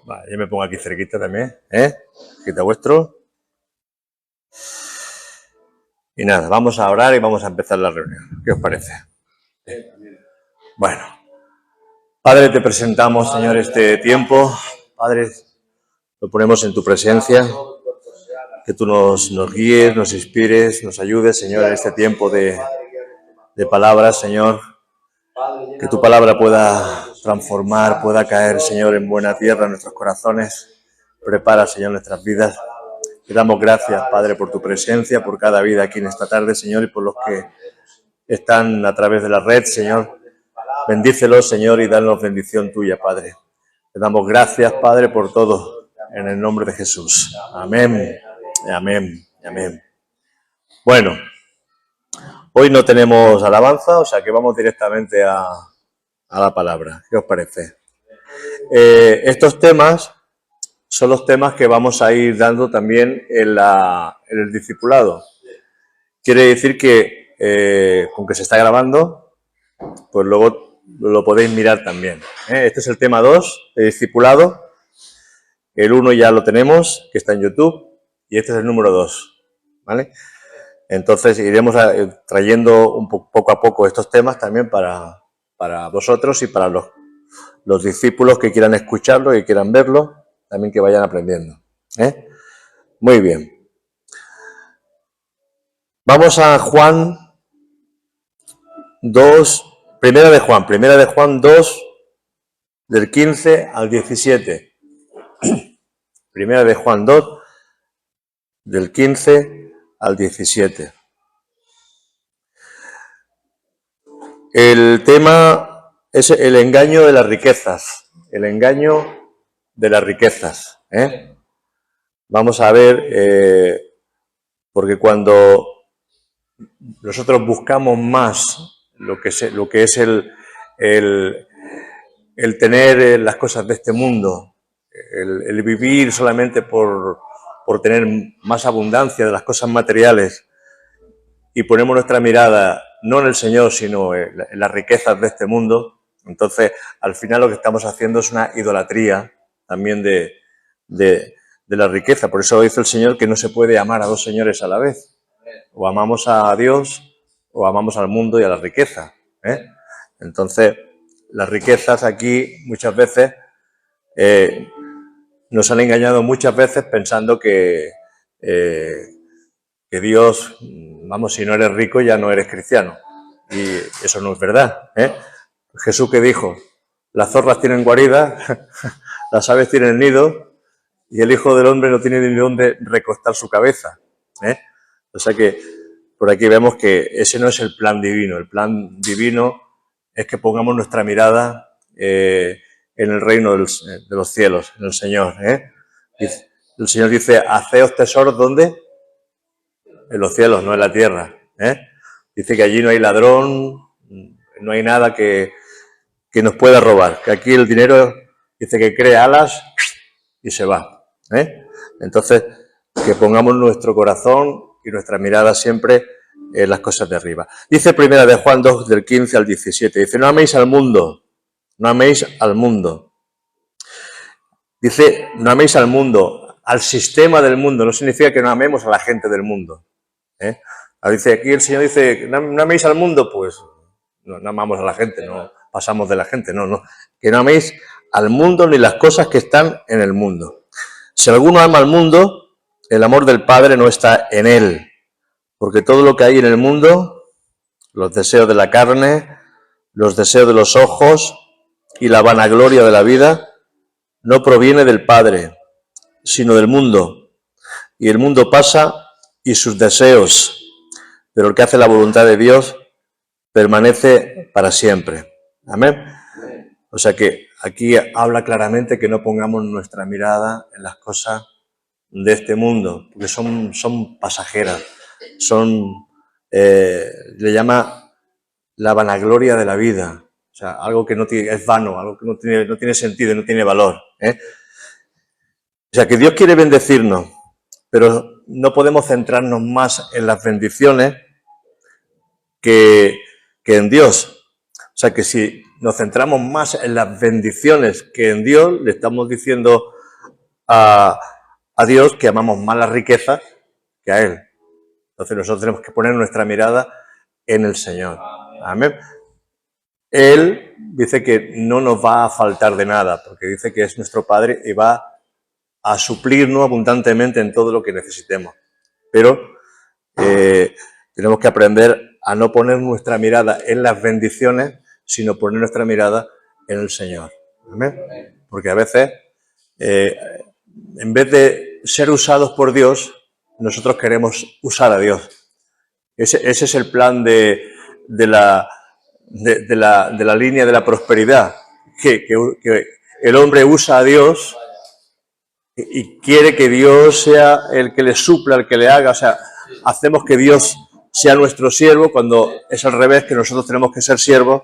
Vale, yo me pongo aquí cerquita también, cerquita vuestro. Y nada, vamos a orar y vamos a empezar la reunión. ¿Qué os parece? Bueno, Padre, te presentamos, Señor, este tiempo. Padre, lo ponemos en tu presencia. Que tú nos guíes, nos inspires, nos ayudes, Señor, en este tiempo de palabras, Señor. Que tu palabra pueda transformar, pueda caer, Señor, en buena tierra en nuestros corazones. Prepara, Señor, nuestras vidas. Te damos gracias, Padre, por tu presencia, por cada vida aquí en esta tarde, Señor, y por los que están a través de la red, Señor. Bendícelos, Señor, y danos bendición tuya, Padre. Te damos gracias, Padre, por todo, en el nombre de Jesús. Amén, amén, amén. Bueno, hoy no tenemos alabanza, o sea que vamos directamente a la palabra. ¿Qué os parece? Estos temas son los temas que vamos a ir dando también en el discipulado. Quiere decir que, con que se está grabando, pues luego lo podéis mirar también. Este es el tema 2 de discipulado. El 1 ya lo tenemos, que está en YouTube, y este es el número 2, ¿vale? Entonces iremos trayendo poco a poco estos temas también para vosotros y para los discípulos que quieran escucharlo y quieran verlo, también que vayan aprendiendo. Muy bien. Vamos a Juan 2, Primera de Juan 2, del 15 al 17. Primera de Juan 2, del 15 al 17. El tema es el engaño de las riquezas. El engaño de las riquezas. Vamos a ver, porque cuando nosotros buscamos más lo que es el tener las cosas de este mundo, el vivir solamente por tener más abundancia de las cosas materiales, y ponemos nuestra mirada no en el Señor, sino en las riquezas de este mundo, entonces al final lo que estamos haciendo es una idolatría también de la riqueza. Por eso dice el Señor que no se puede amar a dos señores a la vez. O amamos a Dios o amamos al mundo y a la riqueza. Entonces, las riquezas aquí muchas veces nos han engañado muchas veces pensando que Dios, vamos, si no eres rico ya no eres cristiano. Y eso no es verdad. Jesús, ¿qué dijo? Las zorras tienen guarida, las aves tienen nido, y el Hijo del Hombre no tiene ni dónde recostar su cabeza. O sea que por aquí vemos que ese no es el plan divino. El plan divino es que pongamos nuestra mirada en el reino de los cielos, en el Señor. El Señor dice, haceos tesoros, ¿dónde? En los cielos, no en la tierra. Dice que allí no hay ladrón, no hay nada que nos pueda robar. Que aquí el dinero, dice que crea alas y se va. Entonces, que pongamos nuestro corazón y nuestra mirada siempre en las cosas de arriba. Dice Primera de Juan 2, del 15 al 17. Dice, no améis al mundo. No améis al mundo. Dice, no améis al mundo, al sistema del mundo. No significa que no amemos a la gente del mundo. Dice, aquí el Señor dice, no améis al mundo, pues no amamos a la gente, no pasamos de la gente, no. Que no améis al mundo ni las cosas que están en el mundo. Si alguno ama al mundo, el amor del Padre no está en él. Porque todo lo que hay en el mundo, los deseos de la carne, los deseos de los ojos y la vanagloria de la vida, no proviene del Padre, sino del mundo. Y el mundo pasa y sus deseos, pero el que hace la voluntad de Dios permanece para siempre. Amén. O sea que aquí habla claramente que no pongamos nuestra mirada en las cosas de este mundo, porque son pasajeras, le llama la vanagloria de la vida, o sea, algo que no tiene, es vano, algo que no tiene sentido, no tiene valor. O sea que Dios quiere bendecirnos, pero no podemos centrarnos más en las bendiciones que en Dios. O sea que si nos centramos más en las bendiciones que en Dios, le estamos diciendo a Dios que amamos más las riquezas que a Él. Entonces nosotros tenemos que poner nuestra mirada en el Señor. Amén. Él dice que no nos va a faltar de nada, porque dice que es nuestro Padre y va a suplirnos abundantemente en todo lo que necesitemos. Pero tenemos que aprender a no poner nuestra mirada en las bendiciones, sino poner nuestra mirada en el Señor. ¿Amén? Porque a veces, en vez de ser usados por Dios, nosotros queremos usar a Dios. Ese es el plan de la línea de la prosperidad, que el hombre usa a Dios y quiere que Dios sea el que le supla, el que le haga. O sea, hacemos que Dios sea nuestro siervo cuando es al revés, que nosotros tenemos que ser siervos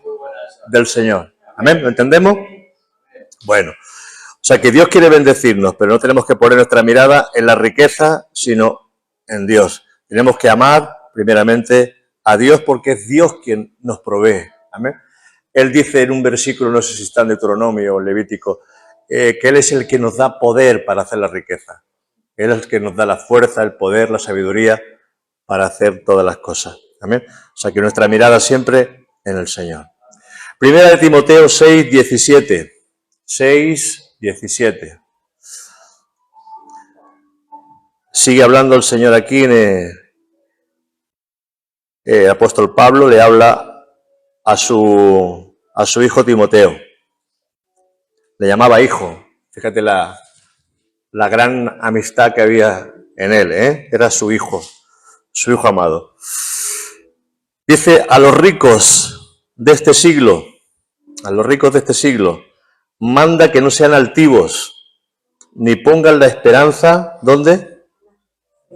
del Señor. ¿Amén? ¿Lo entendemos? Bueno, o sea que Dios quiere bendecirnos, pero no tenemos que poner nuestra mirada en la riqueza, sino en Dios. Tenemos que amar primeramente a Dios porque es Dios quien nos provee. ¿Amén? Él dice en un versículo, no sé si está en Deuteronomio o Levítico, que Él es el que nos da poder para hacer la riqueza. Él es el que nos da la fuerza, el poder, la sabiduría para hacer todas las cosas. ¿Amén? O sea que nuestra mirada siempre en el Señor. Primera de Timoteo 6, 17. 6, 17. Sigue hablando el Señor aquí en el apóstol Pablo, le habla a su hijo Timoteo. Le llamaba hijo. Fíjate la gran amistad que había en él, ¿eh? Era su hijo amado. Dice, a los ricos de este siglo, manda que no sean altivos, ni pongan la esperanza, ¿dónde?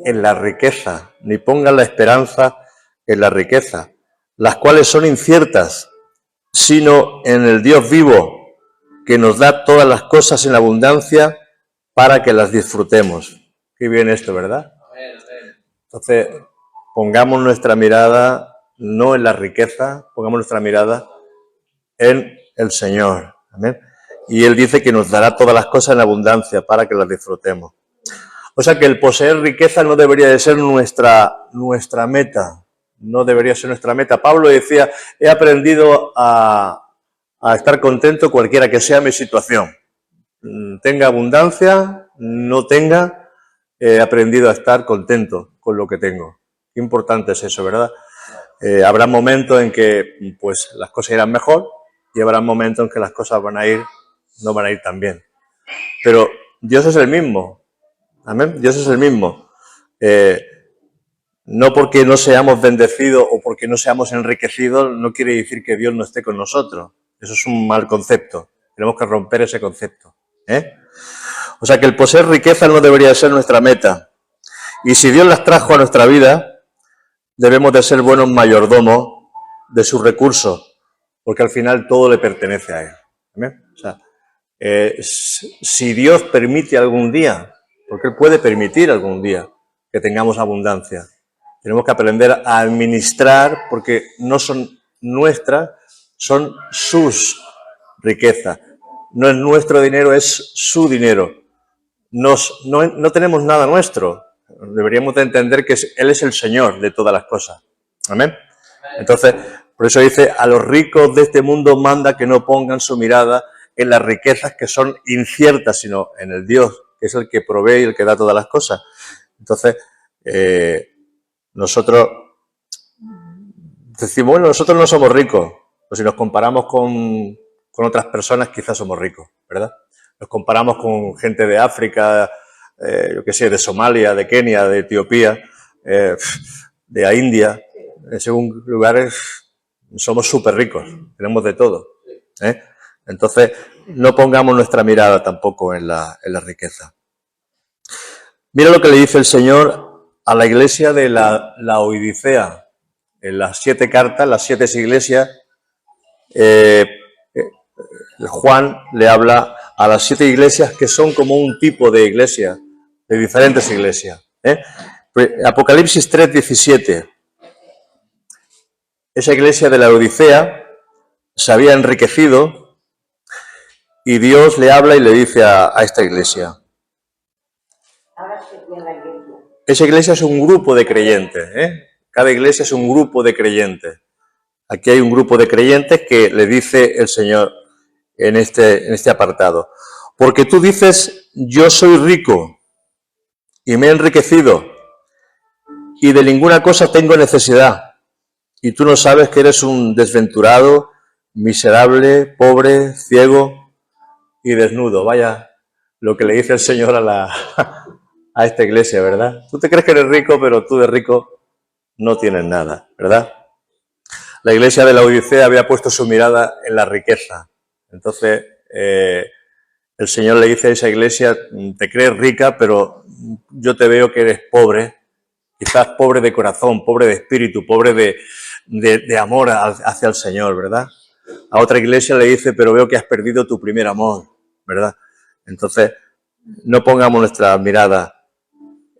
En la riqueza, ni pongan la esperanza en la riqueza, las cuales son inciertas, sino en el Dios vivo, que nos da todas las cosas en abundancia para que las disfrutemos. Qué bien esto, ¿verdad? Entonces, pongamos nuestra mirada no en la riqueza, pongamos nuestra mirada en el Señor. ¿Amén? Y Él dice que nos dará todas las cosas en abundancia para que las disfrutemos. O sea que el poseer riqueza no debería de ser nuestra meta. No debería ser nuestra meta. Pablo decía, he aprendido a estar contento cualquiera que sea mi situación. Tenga abundancia, no tenga, he aprendido a estar contento con lo que tengo. Qué importante es eso, ¿verdad? Habrá momentos en que pues las cosas irán mejor y habrá momentos en que las cosas no van a ir tan bien. Pero Dios es el mismo. Amén. Dios es el mismo. No porque no seamos bendecidos o porque no seamos enriquecidos, no quiere decir que Dios no esté con nosotros. Eso es un mal concepto. Tenemos que romper ese concepto. O sea que el poseer riqueza no debería ser nuestra meta. Y si Dios las trajo a nuestra vida, debemos de ser buenos mayordomos de sus recursos, porque al final todo le pertenece a Él. ¿Amén? O sea, si Dios permite algún día, porque Él puede permitir algún día que tengamos abundancia, tenemos que aprender a administrar, porque no son nuestras, son sus riquezas. No es nuestro dinero, es su dinero. No tenemos nada nuestro. Deberíamos de entender que Él es el Señor de todas las cosas. ¿Amén? Entonces, por eso dice, a los ricos de este mundo manda que no pongan su mirada en las riquezas que son inciertas, sino en el Dios, que es el que provee y el que da todas las cosas. Entonces, nosotros decimos, bueno, nosotros no somos ricos, pero si nos comparamos con otras personas, quizás somos ricos, ¿verdad? Nos comparamos con gente de África, yo qué sé, de Somalia, de Kenia, de Etiopía, de la India, según lugares, somos súper ricos, tenemos de todo. Entonces, no pongamos nuestra mirada tampoco en la riqueza. Mira lo que le dice el Señor a la iglesia de la Odisea. En las 7 cartas, las 7 iglesias, Juan le habla a las 7 iglesias que son como un tipo de iglesia, de diferentes iglesias. Apocalipsis 3:17. Esa iglesia de la Odisea se había enriquecido y Dios le habla y le dice a esta iglesia. Esa iglesia es un grupo de creyentes, Cada iglesia es un grupo de creyentes. Aquí hay un grupo de creyentes que le dice el Señor en este apartado. Porque tú dices, yo soy rico y me he enriquecido y de ninguna cosa tengo necesidad. Y tú no sabes que eres un desventurado, miserable, pobre, ciego y desnudo. Vaya lo que le dice el Señor a esta iglesia, ¿verdad? Tú te crees que eres rico, pero tú de rico no tienes nada, ¿verdad? La iglesia de la Odisea había puesto su mirada en la riqueza. Entonces, el Señor le dice a esa iglesia, te crees rica, pero yo te veo que eres pobre, quizás pobre de corazón, pobre de espíritu, pobre de amor hacia el Señor, ¿verdad? A otra iglesia le dice, pero veo que has perdido tu primer amor, ¿verdad? Entonces, no pongamos nuestra mirada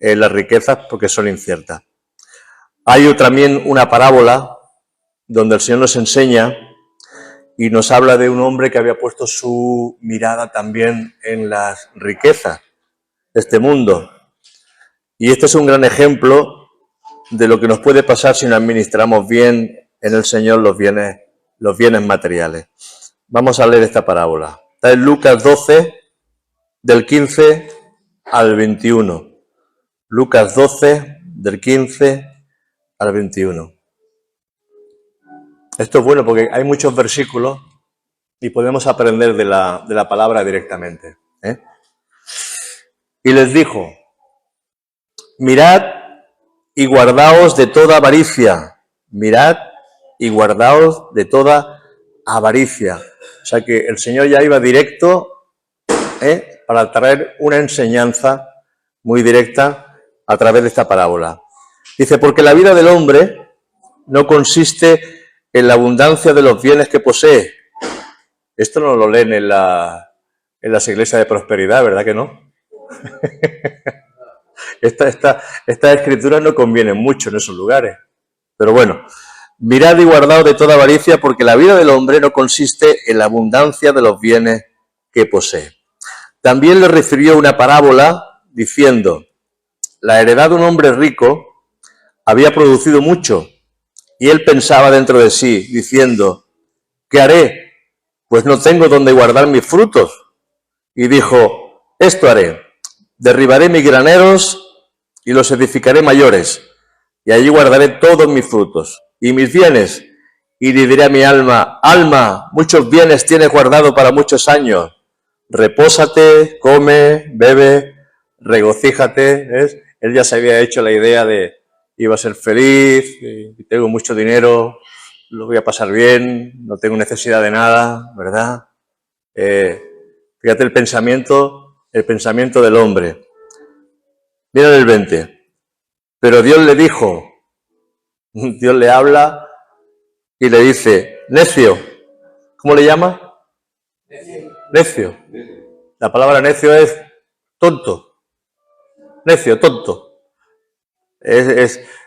en las riquezas porque son inciertas. Hay también una parábola donde el Señor nos enseña y nos habla de un hombre que había puesto su mirada también en las riquezas de este mundo. Y este es un gran ejemplo de lo que nos puede pasar si no administramos bien en el Señor los bienes materiales. Vamos a leer esta parábola. Está en Lucas 12, del 15 al 21. Lucas 12, del 15 al 21. Esto es bueno porque hay muchos versículos y podemos aprender de la palabra directamente. Y les dijo, mirad y guardaos de toda avaricia. Mirad y guardaos de toda avaricia. O sea que el Señor ya iba directo para traer una enseñanza muy directa a través de esta parábola. Dice, porque la vida del hombre no consiste en la abundancia de los bienes que posee. Esto no lo leen en las iglesias de prosperidad, ¿verdad que no? Estas escrituras no convienen mucho en esos lugares. Pero bueno, mirad y guardaos de toda avaricia, porque la vida del hombre no consiste en la abundancia de los bienes que posee. También le refirió una parábola diciendo, la heredad de un hombre rico había producido mucho, y él pensaba dentro de sí, diciendo, ¿qué haré? Pues no tengo donde guardar mis frutos. Y dijo, esto haré, derribaré mis graneros y los edificaré mayores, y allí guardaré todos mis frutos y mis bienes. Y le diré a mi alma, alma, muchos bienes tienes guardado para muchos años. Repósate, come, bebe, regocíjate. ¿Ves? Él ya se había hecho la idea de iba a ser feliz, y tengo mucho dinero, lo voy a pasar bien, no tengo necesidad de nada, ¿verdad? Fíjate el pensamiento del hombre. Mira el 20. Pero Dios le dijo, Dios le habla y le dice, necio. ¿Cómo le llama? Necio. La palabra necio es tonto. Necio, tonto.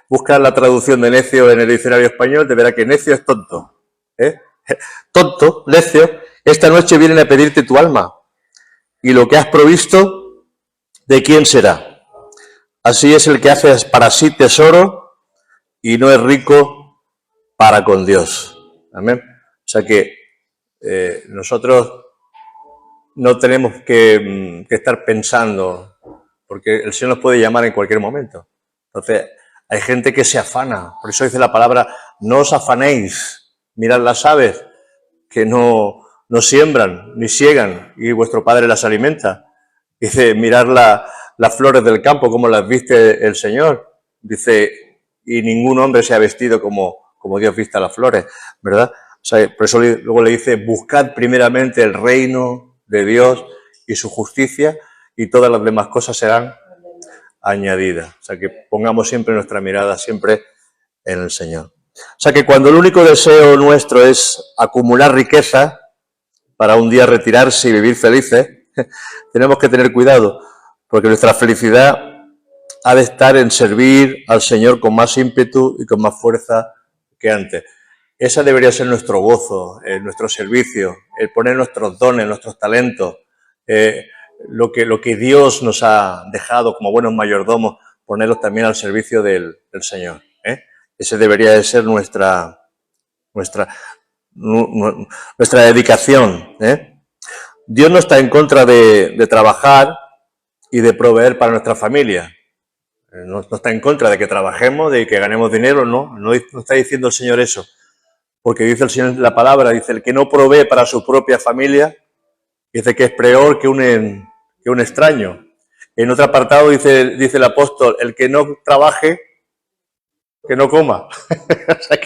Busca la traducción de necio en el diccionario español, te verá que necio es tonto. Tonto, necio, esta noche vienen a pedirte tu alma. Y lo que has provisto, ¿de quién será? Así es el que hace para sí tesoro y no es rico para con Dios. Amén. O sea que nosotros no tenemos que estar pensando, porque el Señor nos puede llamar en cualquier momento. Entonces, hay gente que se afana. Por eso dice la palabra, no os afanéis. Mirad las aves, que no siembran ni siegan, y vuestro Padre las alimenta. Dice, mirad las flores del campo, como las viste el Señor. Dice, y ningún hombre se ha vestido como Dios viste a las flores, ¿verdad? O sea, por eso luego le dice, buscad primeramente el reino de Dios y su justicia, y todas las demás cosas serán añadidas. O sea, que pongamos siempre nuestra mirada siempre en el Señor. O sea, que cuando el único deseo nuestro es acumular riqueza para un día retirarse y vivir felices, tenemos que tener cuidado, porque nuestra felicidad ha de estar en servir al Señor con más ímpetu y con más fuerza que antes. Esa debería ser nuestro gozo, nuestro servicio, el poner nuestros dones, nuestros talentos, lo que Dios nos ha dejado como buenos mayordomos, ponerlos también al servicio del Señor. Ese debería de ser nuestra dedicación. Dios no está en contra de trabajar y de proveer para nuestra familia. No está en contra de que trabajemos, de que ganemos dinero, no está diciendo el Señor eso. Porque dice el Señor la palabra, dice, el que no provee para su propia familia, dice que es peor que un extraño. En otro apartado dice el apóstol, el que no trabaje, que no coma. O sea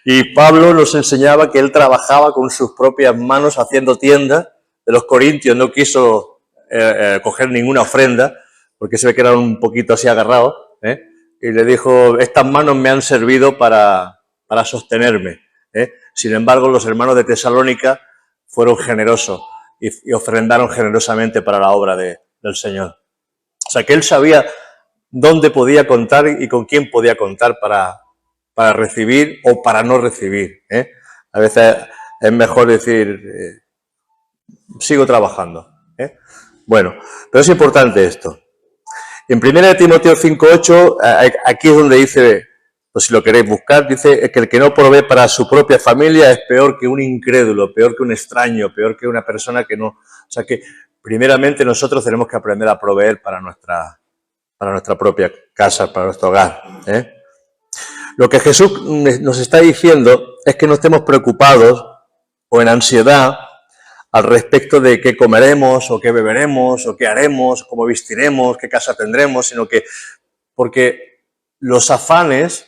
y Pablo nos enseñaba que él trabajaba con sus propias manos haciendo tiendas. De los corintios no quiso coger ninguna ofrenda, porque se ve que era un poquito así agarrado, y le dijo, estas manos me han servido para sostenerme. Sin embargo, los hermanos de Tesalónica fueron generosos y ofrendaron generosamente para la obra del Señor. O sea, que él sabía dónde podía contar y con quién podía contar para recibir o para no recibir. A veces es mejor decir, sigo trabajando. Bueno, pero es importante esto. En 1 Timoteo 5:8, aquí es donde dice, pues si lo queréis buscar, dice que el que no provee para su propia familia es peor que un incrédulo, peor que un extraño, peor que una persona que no... O sea que primeramente nosotros tenemos que aprender a proveer para nuestra propia casa, para nuestro hogar. Lo que Jesús nos está diciendo es que no estemos preocupados o en ansiedad al respecto de qué comeremos, o qué beberemos, o qué haremos, cómo vestiremos, qué casa tendremos, sino que porque los afanes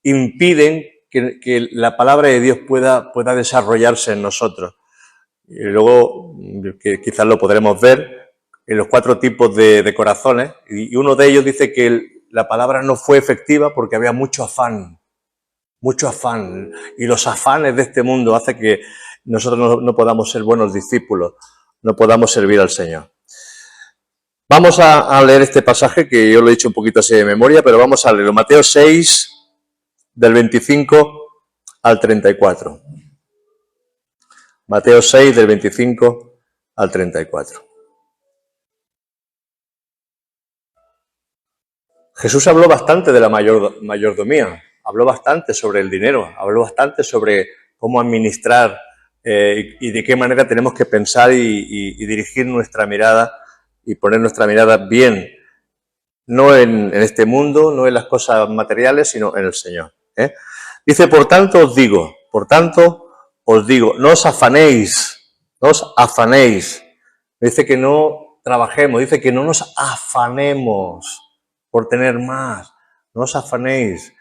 impiden que la palabra de Dios pueda desarrollarse en nosotros. Y luego, que quizás lo podremos ver en los 4 tipos de corazones, y uno de ellos dice que la palabra no fue efectiva porque había mucho afán, y los afanes de este mundo hacen que nosotros no podamos ser buenos discípulos, no podamos servir al Señor. Vamos a leer este pasaje, que yo lo he dicho un poquito así de memoria, pero vamos a leerlo. Mateo 6, del 25 al 34. Mateo 6, del 25 al 34. Jesús habló bastante de la mayordomía, habló bastante sobre el dinero, habló bastante sobre cómo administrar y de qué manera tenemos que pensar y dirigir nuestra mirada y poner nuestra mirada bien, no en este mundo, no en las cosas materiales, sino en el Señor. Dice, por tanto os digo, no os afanéis. Dice que no trabajemos, dice que no nos afanemos por tener más, no os afanéis.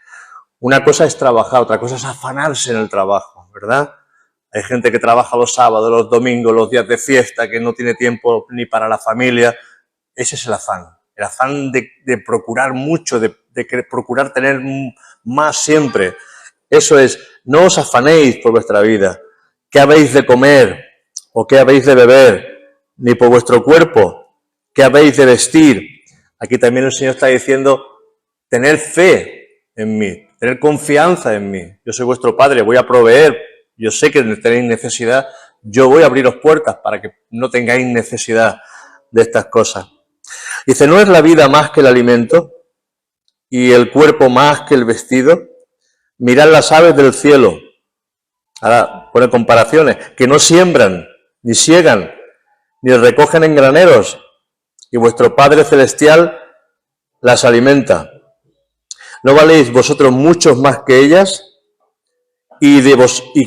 Una cosa es trabajar, otra cosa es afanarse en el trabajo, ¿verdad? Hay gente que trabaja los sábados, los domingos, los días de fiesta, que no tiene tiempo ni para la familia. Ese es el afán de procurar mucho, de procurar tener más siempre. Eso es, no os afanéis por vuestra vida. ¿Qué habéis de comer o qué habéis de beber? Ni por vuestro cuerpo. ¿Qué habéis de vestir? Aquí también el Señor está diciendo, tener fe en mí, tener confianza en mí. Yo soy vuestro Padre, voy a proveer. Yo sé que tenéis necesidad, yo voy a abriros puertas para que no tengáis necesidad de estas cosas. Dice, ¿no es la vida más que el alimento y el cuerpo más que el vestido? Mirad las aves del cielo. Ahora pone comparaciones, que no siembran, ni siegan, ni recogen en graneros, y vuestro Padre Celestial las alimenta. ¿No valéis vosotros muchos más que ellas? ¿Y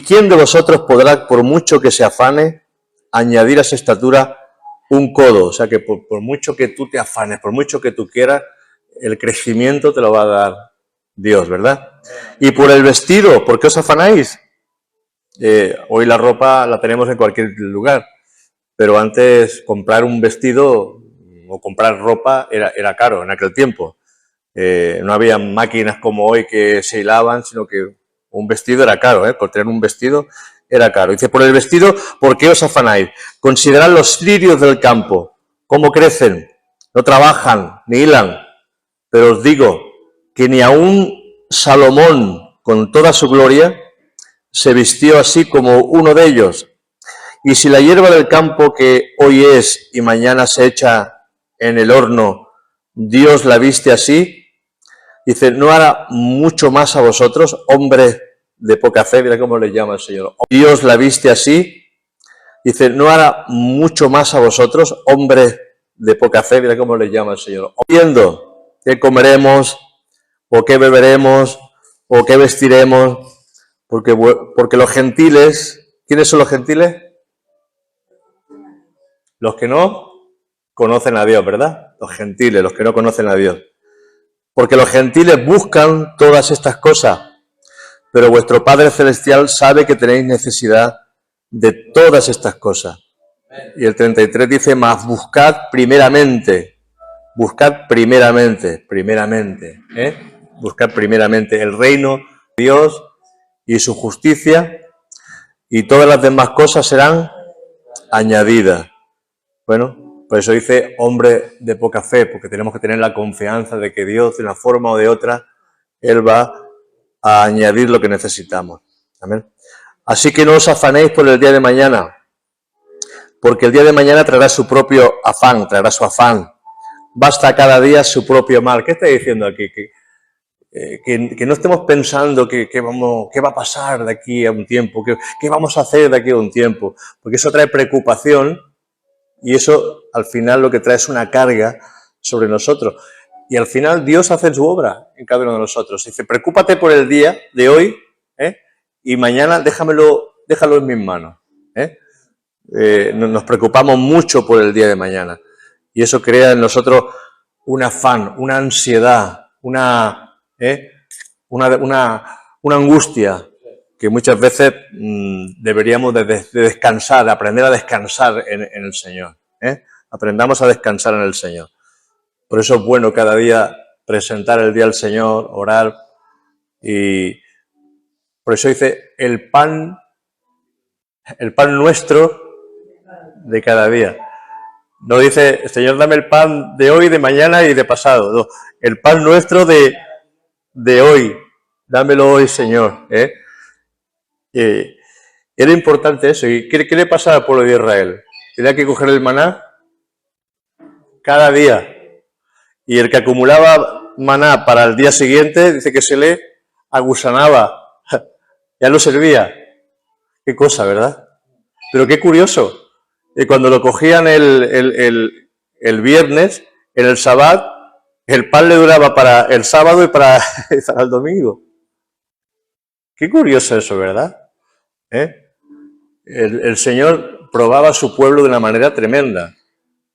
quién de vosotros podrá, por mucho que se afane, añadir a esa estatura un codo? O sea que por mucho que tú te afanes, por mucho que tú quieras, el crecimiento te lo va a dar Dios, ¿verdad? Y por el vestido, ¿por qué os afanáis? Hoy la ropa la tenemos en cualquier lugar, pero antes comprar un vestido o comprar ropa era caro en aquel tiempo. No había máquinas como hoy que se hilaban, sino que un vestido era caro, por tener un vestido era caro. Dice, por el vestido, ¿por qué os afanáis? Considerad los lirios del campo, cómo crecen, no trabajan, ni hilan. Pero os digo que ni aun Salomón, con toda su gloria, se vistió así como uno de ellos. Y si la hierba del campo que hoy es y mañana se echa en el horno, Dios la viste así, dice, ¿no hará mucho más a vosotros, hombres de poca fe? Mira cómo le llama el Señor. Dios la viste así, dice, ¿no hará mucho más a vosotros, hombres de poca fe? Mira cómo le llama el Señor. Viendo qué comeremos, o qué beberemos, o qué vestiremos, porque los gentiles, ¿quiénes son los gentiles? Los que no conocen a Dios, ¿verdad? Los gentiles, los que no conocen a Dios. Porque los gentiles buscan todas estas cosas, pero vuestro Padre Celestial sabe que tenéis necesidad de todas estas cosas. Y el 33 dice, mas buscad primeramente, buscad primeramente el reino de Dios y su justicia, y todas las demás cosas serán añadidas. Bueno, por eso dice hombre de poca fe, porque tenemos que tener la confianza de que Dios, de una forma o de otra, Él va a añadir lo que necesitamos. Amén. Así que no os afanéis por el día de mañana, porque el día de mañana traerá su propio afán, traerá su afán. Basta cada día su propio mal. ¿Qué está diciendo aquí? Que no estemos pensando qué va a pasar de aquí a un tiempo, qué vamos a hacer de aquí a un tiempo, porque eso trae preocupación y eso al final lo que trae es una carga sobre nosotros. Y al final Dios hace su obra en cada uno de nosotros. Dice, preocúpate por el día de hoy y mañana déjalo en mis manos. Nos preocupamos mucho por el día de mañana y eso crea en nosotros un afán, una ansiedad, una angustia que muchas veces deberíamos de descansar, de aprender a descansar en el Señor. Aprendamos a descansar en el Señor. Por eso es bueno cada día presentar el día al Señor, orar, y por eso dice el pan nuestro de cada día. No dice, Señor, dame el pan de hoy, de mañana y de pasado. No, el pan nuestro de hoy, dámelo hoy, Señor. Era importante eso. ¿Y qué le pasaba al pueblo de Israel? Tenía que coger el maná cada día. Y el que acumulaba maná para el día siguiente, dice que se le agusanaba. Ya no servía. Qué cosa, ¿verdad? Pero qué curioso. Cuando lo cogían el viernes, en el Sabbat, el pan le duraba para el sábado y para el domingo. Qué curioso eso, ¿verdad? El Señor probaba a su pueblo de una manera tremenda.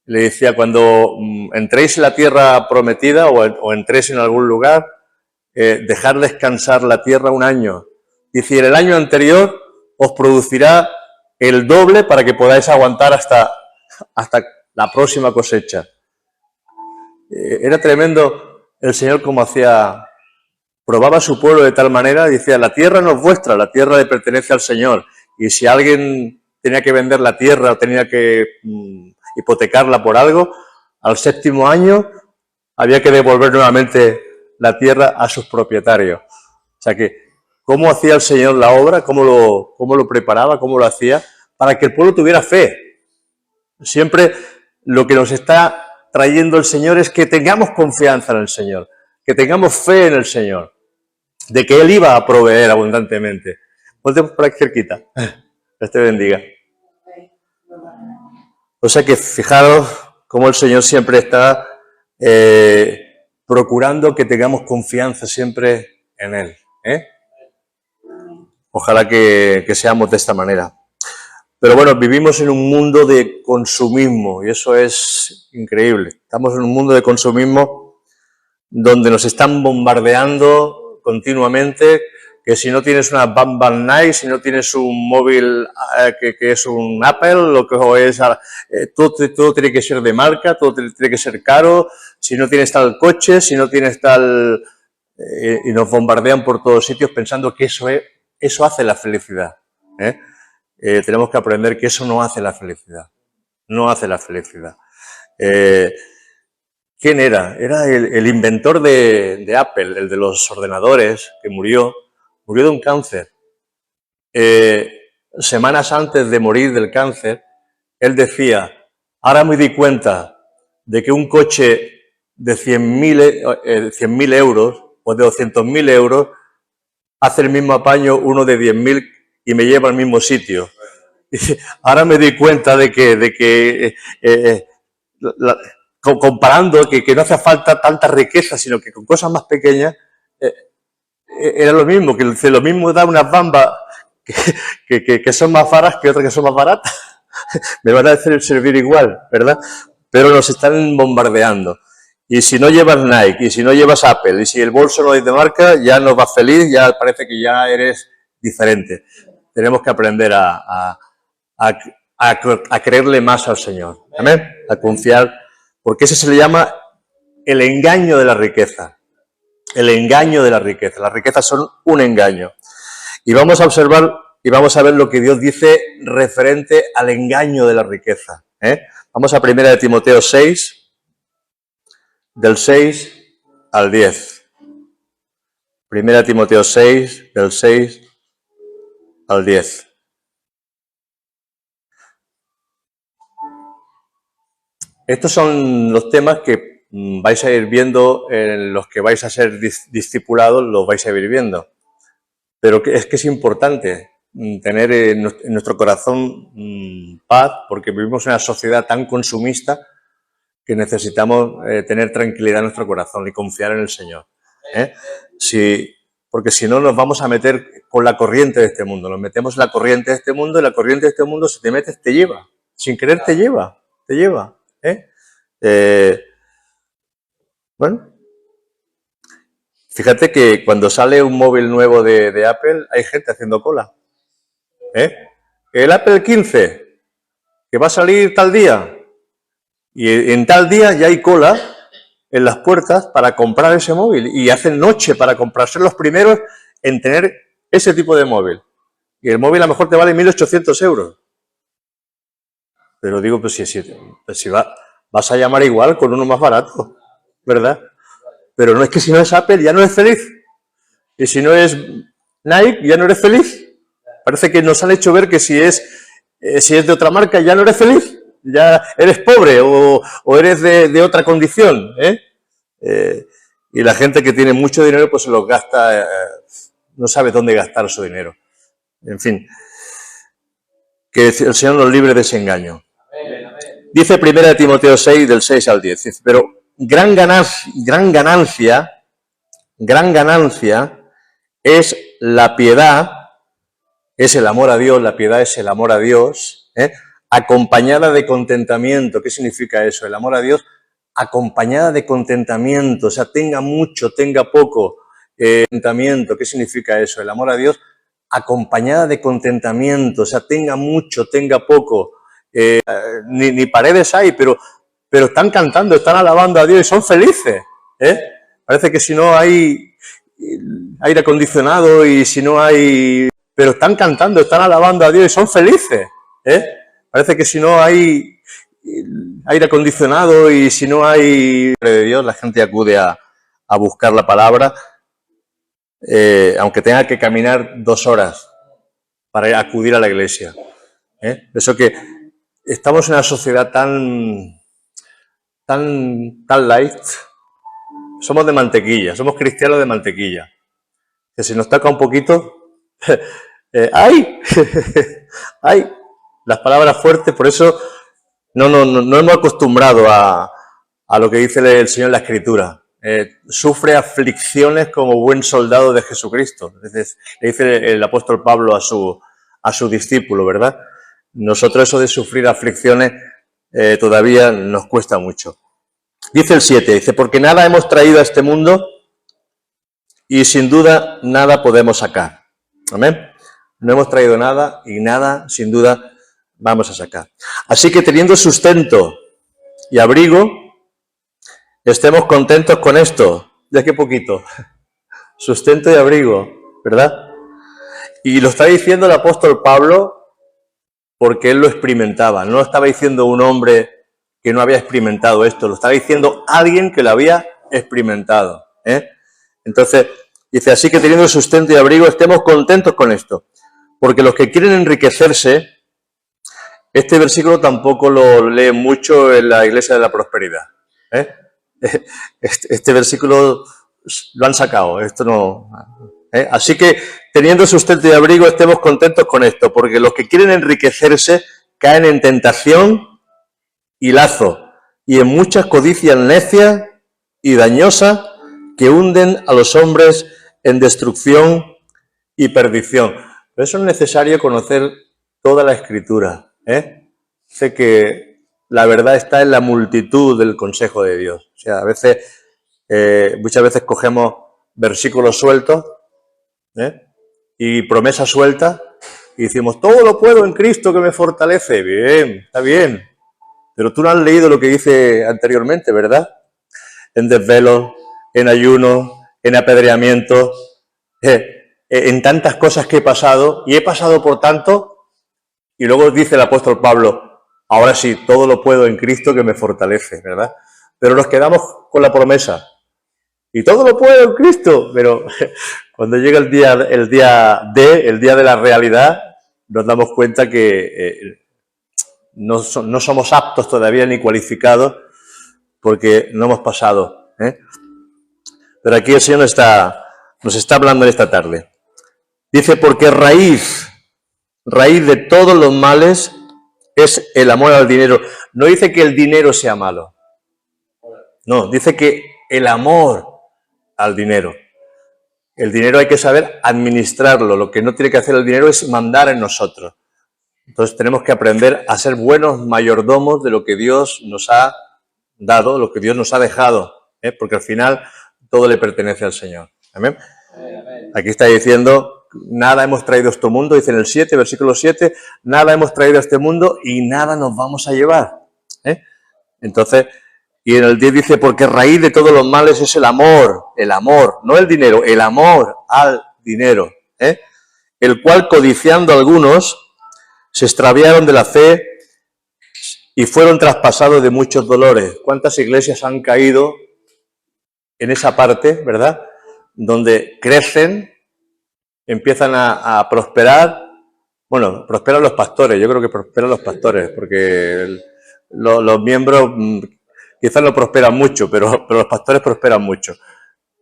Le decía, cuando entréis en la tierra prometida o entréis en algún lugar, dejar descansar la tierra un año. Dice, el año anterior os producirá el doble para que podáis aguantar hasta la próxima cosecha. Era tremendo el Señor como probaba a su pueblo de tal manera, decía, la tierra no es vuestra, la tierra le pertenece al Señor. Y si alguien tenía que vender la tierra o tenía que hipotecarla por algo, al 7º año había que devolver nuevamente la tierra a sus propietarios. O sea que, ¿cómo hacía el Señor la obra? ¿Cómo lo preparaba? ¿Cómo lo hacía? Para que el pueblo tuviera fe. Siempre lo que nos está trayendo el Señor es que tengamos confianza en el Señor, que tengamos fe en el Señor, de que Él iba a proveer abundantemente. Ponte por aquí cerquita. Dios te bendiga. O sea que fijaros cómo el Señor siempre está procurando que tengamos confianza siempre en Él. Ojalá que seamos de esta manera. Pero bueno, vivimos en un mundo de consumismo y eso es increíble. Estamos en un mundo de consumismo donde nos están bombardeando continuamente, que si no tienes una Bang Bang Night, si no tienes un móvil que es un Apple, lo que es todo tiene que ser de marca, todo tiene que ser caro, si no tienes tal coche, si no tienes tal... y nos bombardean por todos sitios pensando que eso hace la felicidad. Tenemos que aprender que eso no hace la felicidad. No hace la felicidad. ¿Quién era? Era el inventor de Apple, el de los ordenadores, que murió de un cáncer. Semanas antes de morir del cáncer, él decía, ahora me di cuenta de que un coche de 100.000 euros o de 200.000 euros hace el mismo apaño uno de 10.000 y me lleva al mismo sitio. Ahora me di cuenta de que comparando que no hace falta tanta riqueza, sino que con cosas más pequeñas era lo mismo, que lo mismo da unas bambas que son más caras que otras que son más baratas. Me van a hacer servir igual, ¿verdad? Pero nos están bombardeando. Y si no llevas Nike, y si no llevas Apple, y si el bolso no es de marca, ya no vas feliz, ya parece que ya eres diferente. Tenemos que aprender a creerle más al Señor. ¿Amén? A confiar, porque ese se le llama el engaño de la riqueza. El engaño de la riqueza. Las riquezas son un engaño. Y vamos a observar y vamos a ver lo que Dios dice referente al engaño de la riqueza. Vamos a 1 Timoteo 6, del 6 al 10. 1 Timoteo 6, del 6 al 10. Estos son los temas que vais a ir viendo, en los que vais a ser discipulados, los vais a ir viendo. Pero es que es importante tener en nuestro corazón paz, porque vivimos en una sociedad tan consumista que necesitamos tener tranquilidad en nuestro corazón y confiar en el Señor. Porque si no nos vamos a meter con la corriente de este mundo. Nos metemos en la corriente de este mundo y la corriente de este mundo, si te metes, te lleva. Sin querer te lleva. Bueno, fíjate que cuando sale un móvil nuevo de Apple, hay gente haciendo cola. El Apple 15, que va a salir tal día, y en tal día ya hay cola en las puertas para comprar ese móvil, y hacen noche para comprar, ser los primeros en tener ese tipo de móvil. Y el móvil a lo mejor te vale 1.800 euros. Pero digo, pues si vas a llamar igual con uno más barato, ¿verdad? Pero no es que si no es Apple ya no eres feliz. Y si no es Nike ya no eres feliz. Parece que nos han hecho ver que si es de otra marca ya no eres feliz. Ya eres pobre o eres de otra condición. Y la gente que tiene mucho dinero pues se los gasta, no sabe dónde gastar su dinero. En fin, que el Señor nos libre de ese engaño. Dice 1 Timoteo 6, del 6 al 10, dice, pero gran ganancia es la piedad, es el amor a Dios, la piedad es el amor a Dios, acompañada de contentamiento. ¿Qué significa eso? El amor a Dios acompañada de contentamiento, o sea, tenga mucho, tenga poco, contentamiento. ¿Qué significa eso? El amor a Dios acompañada de contentamiento, o sea, tenga mucho, tenga poco. Ni paredes hay, pero están cantando, están alabando a Dios y son felices. Parece que si no hay aire acondicionado y si no hay... Pero están cantando, están alabando a Dios y son felices. Parece que si no hay aire acondicionado y si no hay... de Dios, la gente acude a buscar la palabra, aunque tenga que caminar 2 horas para acudir a la iglesia. Eso que estamos en una sociedad tan light. Somos de mantequilla, somos cristianos de mantequilla. Que si nos toca un poquito, ¡ay! ¡Ay! Las palabras fuertes, por eso no hemos acostumbrado a lo que dice el Señor en la Escritura. Sufre aflicciones como buen soldado de Jesucristo. Le dice el apóstol Pablo a su discípulo, ¿verdad? Nosotros eso de sufrir aflicciones todavía nos cuesta mucho. Dice el 7, dice, porque nada hemos traído a este mundo y sin duda nada podemos sacar. Amén. No hemos traído nada y nada, sin duda, vamos a sacar. Así que teniendo sustento y abrigo, estemos contentos con esto. Ya que poquito. Sustento y abrigo, ¿verdad? Y lo está diciendo el apóstol Pablo porque él lo experimentaba. No lo estaba diciendo un hombre que no había experimentado esto, lo estaba diciendo alguien que lo había experimentado. Entonces, dice, así que teniendo sustento y abrigo, estemos contentos con esto. Porque los que quieren enriquecerse, este versículo tampoco lo lee mucho en la Iglesia de la Prosperidad. Este versículo lo han sacado, esto no... Así que, teniendo sustento y abrigo, estemos contentos con esto, porque los que quieren enriquecerse caen en tentación y lazo, y en muchas codicias necias y dañosas que hunden a los hombres en destrucción y perdición. Por eso es necesario conocer toda la Escritura. Sé que la verdad está en la multitud del consejo de Dios. O sea, muchas veces cogemos versículos sueltos y promesas sueltas y decimos, todo lo puedo en Cristo que me fortalece. Bien, está bien. Pero tú no has leído lo que dice anteriormente, ¿verdad? En desvelo, en ayuno, en apedreamiento, en tantas cosas que he pasado, y he pasado por tanto, y luego dice el apóstol Pablo, ahora sí, todo lo puedo en Cristo que me fortalece, ¿verdad? Pero nos quedamos con la promesa, y todo lo puedo en Cristo, pero cuando llega el día de la realidad, nos damos cuenta que no somos aptos todavía ni cualificados porque no hemos pasado. Pero aquí el Señor nos está hablando en esta tarde. Dice, porque raíz de todos los males es el amor al dinero. No dice que el dinero sea malo. No, dice que el amor al dinero. El dinero hay que saber administrarlo. Lo que no tiene que hacer el dinero es mandar en nosotros. Entonces tenemos que aprender a ser buenos mayordomos de lo que Dios nos ha dado, lo que Dios nos ha dejado, porque al final todo le pertenece al Señor. ¿Amén? Aquí está diciendo, nada hemos traído a este mundo, dice en el 7, versículo 7, nada hemos traído a este mundo y nada nos vamos a llevar. Entonces, y en el 10 dice, porque raíz de todos los males es el amor, no el dinero, el amor al dinero, el cual codiciando algunos se extraviaron de la fe y fueron traspasados de muchos dolores. ¿Cuántas iglesias han caído en esa parte, verdad? Donde crecen, empiezan a prosperar. Bueno, prosperan los pastores, yo creo que prosperan los pastores, porque los miembros quizás no prosperan mucho, pero los pastores prosperan mucho.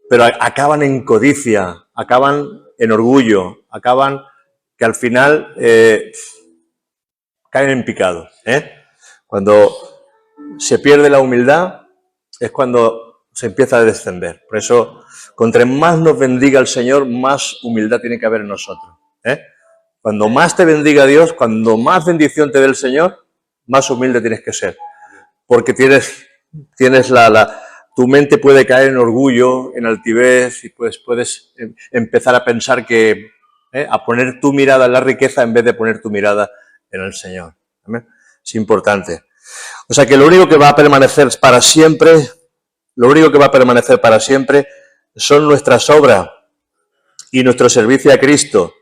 Pero acaban en codicia, acaban en orgullo, acaban que al final caen en picado. Cuando se pierde la humildad es cuando se empieza a descender. Por eso, contra más nos bendiga el Señor, más humildad tiene que haber en nosotros. Cuando más te bendiga Dios, cuando más bendición te dé el Señor, más humilde tienes que ser. Porque tienes tu mente puede caer en orgullo, en altivez, y pues puedes empezar a pensar que, a poner tu mirada en la riqueza en vez de poner tu mirada en el Señor. ¿Amén? Es importante. O sea que lo único que va a permanecer para siempre, son nuestras obras y nuestro servicio a Cristo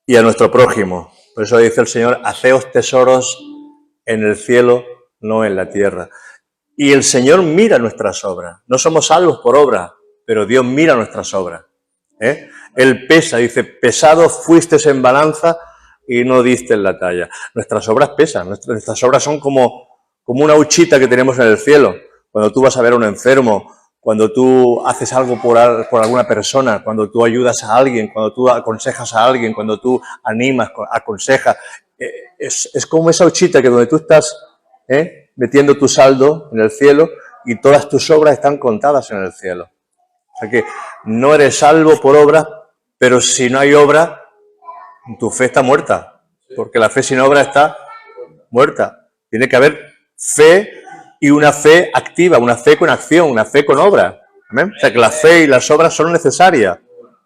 y a nuestro prójimo. Por eso dice el Señor, haceos tesoros en el cielo, no en la tierra. Y el Señor mira nuestras obras. No somos salvos por obra, pero Dios mira nuestras obras. Él pesa, dice, pesado fuisteis en balanza y no diste en la talla. Nuestras obras pesan, nuestras obras son como una huchita que tenemos en el cielo. Cuando tú vas a ver a un enfermo, cuando tú haces algo por alguna persona, cuando tú ayudas a alguien, cuando tú aconsejas a alguien, cuando tú animas, aconsejas, es como esa huchita que donde tú estás metiendo tu saldo en el cielo y todas tus obras están contadas en el cielo. O sea que no eres salvo por obra, pero si no hay obra, tu fe está muerta, porque la fe sin obra está muerta. Tiene que haber fe y una fe activa, una fe con acción, una fe con obra. ¿Amén? O sea que la fe y las obras son necesarias.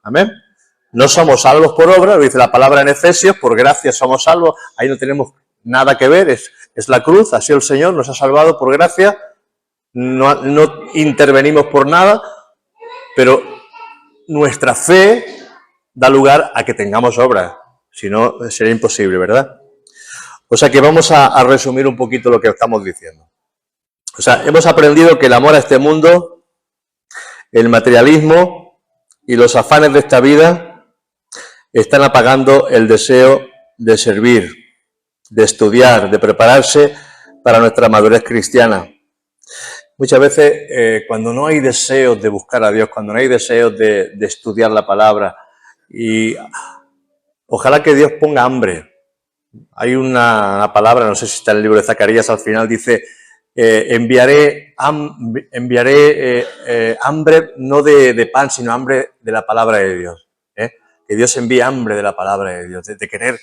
¿Amén? No somos salvos por obra, lo dice la palabra en Efesios, por gracia somos salvos, ahí no tenemos nada que ver, es la cruz, así el Señor nos ha salvado por gracia, no intervenimos por nada, pero nuestra fe da lugar a que tengamos obras, si no sería imposible, ¿verdad? O sea que vamos a resumir un poquito lo que estamos diciendo. O sea, hemos aprendido que el amor a este mundo, el materialismo y los afanes de esta vida están apagando el deseo de servir, de estudiar, de prepararse para nuestra madurez cristiana. Muchas veces cuando no hay deseos de buscar a Dios, cuando no hay deseos de estudiar la palabra, y ojalá que Dios ponga hambre. Hay una palabra, no sé si está en el libro de Zacarías, al final dice, enviaré hambre no de pan, sino hambre de la palabra de Dios. Que Dios envíe hambre de la palabra de Dios, de querer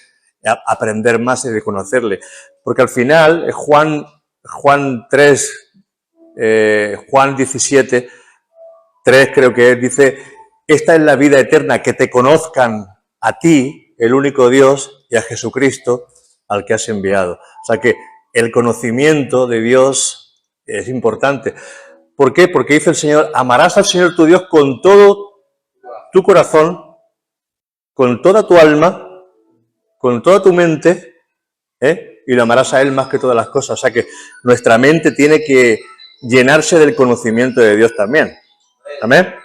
aprender más y de conocerle. Porque al final, Juan 3, Juan 17, 3 creo que es, dice, esta es la vida eterna, que te conozcan a ti, el único Dios, y a Jesucristo, al que has enviado. O sea que el conocimiento de Dios es importante. ¿Por qué? Porque dice el Señor, amarás al Señor tu Dios con todo tu corazón, con toda tu alma, con toda tu mente, y lo amarás a Él más que todas las cosas. O sea que nuestra mente tiene que llenarse del conocimiento de Dios también. ¿Amén?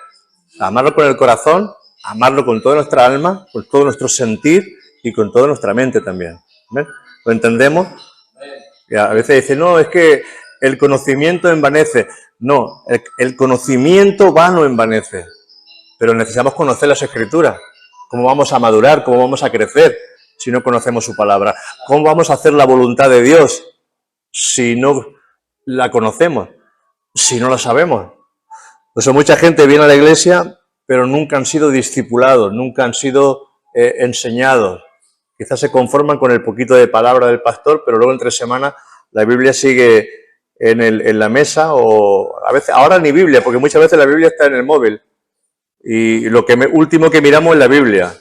Amarlo con el corazón, amarlo con toda nuestra alma, con todo nuestro sentir y con toda nuestra mente también. ¿Amén? ¿Lo entendemos? Y a veces dicen, no, es que el conocimiento envanece. No, el conocimiento vano envanece. Pero necesitamos conocer las Escrituras. ¿Cómo vamos a madurar? ¿Cómo vamos a crecer si no conocemos su palabra? ¿Cómo vamos a hacer la voluntad de Dios si no la conocemos? Si no la sabemos. Por eso mucha gente viene a la iglesia, pero nunca han sido discipulados, nunca han sido enseñados. Quizás se conforman con el poquito de palabra del pastor, pero luego entre semana la Biblia sigue en la mesa, o a veces, ahora ni Biblia, porque muchas veces la Biblia está en el móvil. Y lo último que miramos es la Biblia.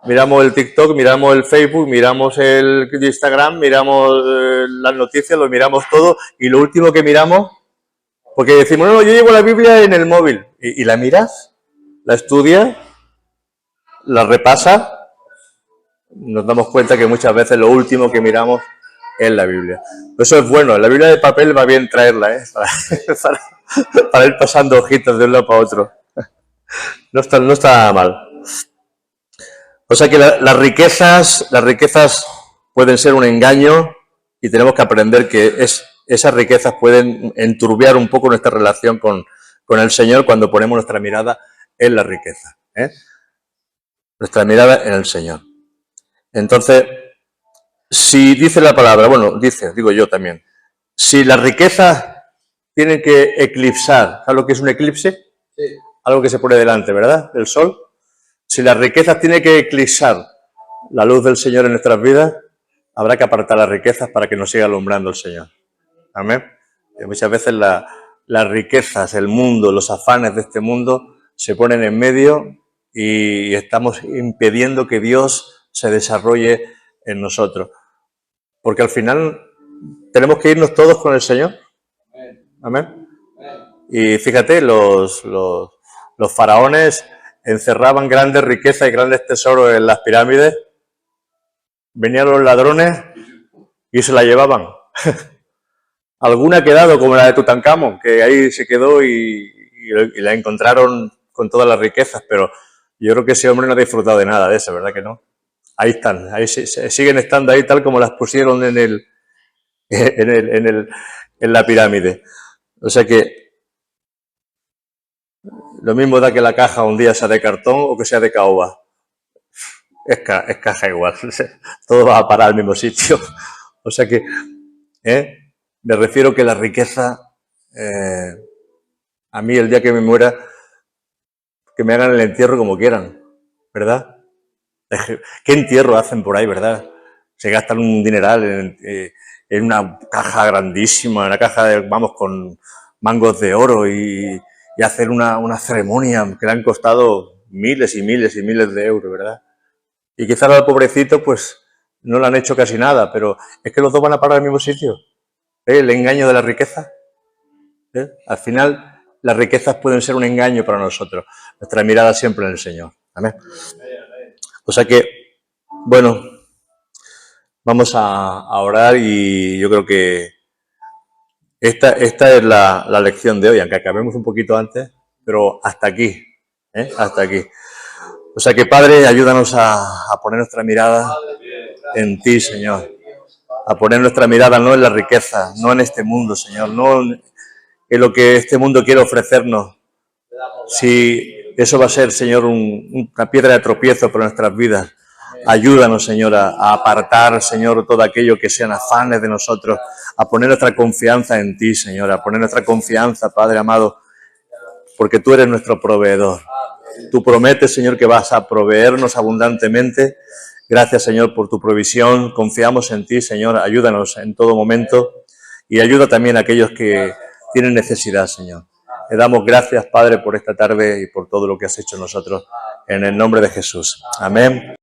Miramos el TikTok, miramos el Facebook, miramos el Instagram, miramos las noticias, lo miramos todo, y lo último que miramos, porque decimos, no, yo llevo la Biblia en el móvil. ¿Y la miras? ¿La estudias? ¿La repasas? Nos damos cuenta que muchas veces lo último que miramos es la Biblia. Eso es bueno, la Biblia de papel va bien traerla, para ir pasando hojitas de un lado para otro. No está mal. O sea que las riquezas pueden ser un engaño y tenemos que aprender que esas riquezas pueden enturbiar un poco nuestra relación con el Señor cuando ponemos nuestra mirada en la riqueza. Nuestra mirada en el Señor. Entonces, si dice la palabra, bueno, digo yo también, si las riquezas tienen que eclipsar, ¿sabes lo que es un eclipse? Sí. Algo que se pone delante, ¿verdad? Del sol. Si las riquezas tienen que eclipsar la luz del Señor en nuestras vidas, habrá que apartar las riquezas para que nos siga alumbrando el Señor. Amén. Y muchas veces las riquezas, el mundo, los afanes de este mundo se ponen en medio y estamos impidiendo que Dios se desarrolle en nosotros. Porque al final tenemos que irnos todos con el Señor. Amén. Y fíjate, los faraones encerraban grandes riquezas y grandes tesoros en las pirámides. Venían los ladrones y se la llevaban. Alguna ha quedado, como la de Tutankamón, que ahí se quedó y la encontraron con todas las riquezas, pero yo creo que ese hombre no ha disfrutado de nada de eso, ¿verdad que no? Ahí están, ahí siguen estando ahí tal como las pusieron en la pirámide. O sea que lo mismo da que la caja un día sea de cartón o que sea de caoba. Es caja igual, todo va a parar al mismo sitio. O sea que me refiero que la riqueza, a mí el día que me muera, que me hagan el entierro como quieran, ¿verdad? ¿Qué entierro hacen por ahí, verdad? Se gastan un dineral en una caja grandísima, una caja con mangos de oro y hacer una ceremonia que le han costado miles y miles y miles de euros, ¿verdad? Y quizás al pobrecito, pues, no le han hecho casi nada, pero es que los dos van a parar al mismo sitio. El engaño de la riqueza. Al final, las riquezas pueden ser un engaño para nosotros. Nuestra mirada siempre en el Señor. Amén. O sea que, bueno, vamos a orar y yo creo que Esta es la lección de hoy, aunque acabemos un poquito antes, pero hasta aquí, hasta aquí. O sea que, Padre, ayúdanos a poner nuestra mirada en ti, Señor. A poner nuestra mirada no en la riqueza, no en este mundo, Señor, no en lo que este mundo quiere ofrecernos. Si eso va a ser, Señor, una piedra de tropiezo para nuestras vidas, ayúdanos, Señor, a apartar, Señor, todo aquello que sean afanes de nosotros, a poner nuestra confianza en ti, Señor, a poner nuestra confianza, Padre amado, porque tú eres nuestro proveedor. Tú prometes, Señor, que vas a proveernos abundantemente. Gracias, Señor, por tu provisión. Confiamos en ti, Señor. Ayúdanos en todo momento y ayuda también a aquellos que tienen necesidad, Señor. Le damos gracias, Padre, por esta tarde y por todo lo que has hecho en nosotros. En el nombre de Jesús. Amén.